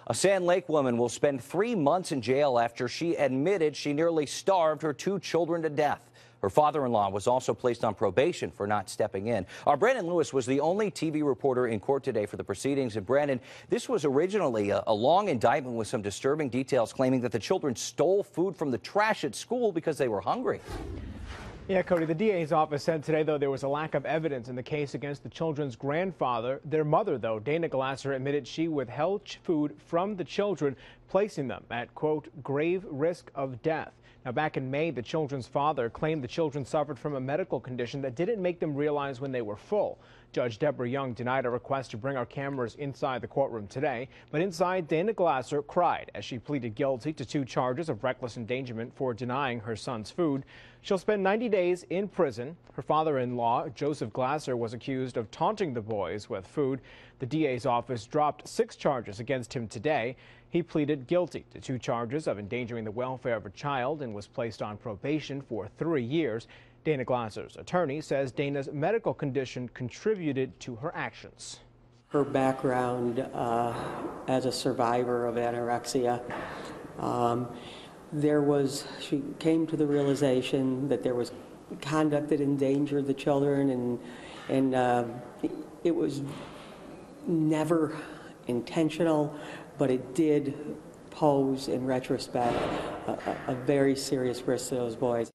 A Sand Lake woman will spend 3 months in jail after she admitted she nearly starved her 2 children to death. Her father-in-law was also placed on probation for not stepping in. Our Brandon Lewis was the only TV reporter in court today for the proceedings. And Brandon, this was originally a long indictment with some disturbing details claiming that the children stole food from the trash at school because they were hungry. Yeah, Cody, the DA's office said today, though, there was a lack of evidence in the case against the children's grandfather. Their mother, though, Dana Glasser, admitted she withheld food from the children, placing them at, quote, grave risk of death. Now, back in May, the children's father claimed the children suffered from a medical condition that didn't make them realize when they were full. Judge Deborah Young denied a request to bring our cameras inside the courtroom today, but inside, Dana Glasser cried as she pleaded guilty to 2 charges of reckless endangerment for denying her son's food. She'll spend 90 days in prison. Her father-in-law, Joseph Glasser, was accused of taunting the boys with food. The DA's office dropped 6 charges against him today. He pleaded guilty to 2 charges of endangering the welfare of a child and was placed on probation for 3 years. Dana Glasser's attorney says Dana's medical condition contributed to her actions. Her background as a survivor of anorexia, she came to the realization that there was conduct that endangered the children, and it was never intentional, but it did pose, in retrospect, a very serious risk to those boys.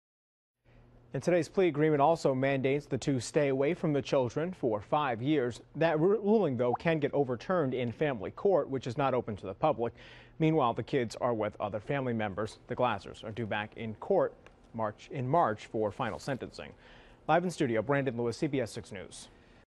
And today's plea agreement also mandates the 2 stay away from the children for 5 years. That ruling, though, can get overturned in family court, which is not open to the public. Meanwhile, the kids are with other family members. The Glassers are due back in court in March for final sentencing. Live in studio, Brandon Lewis, CBS 6 News.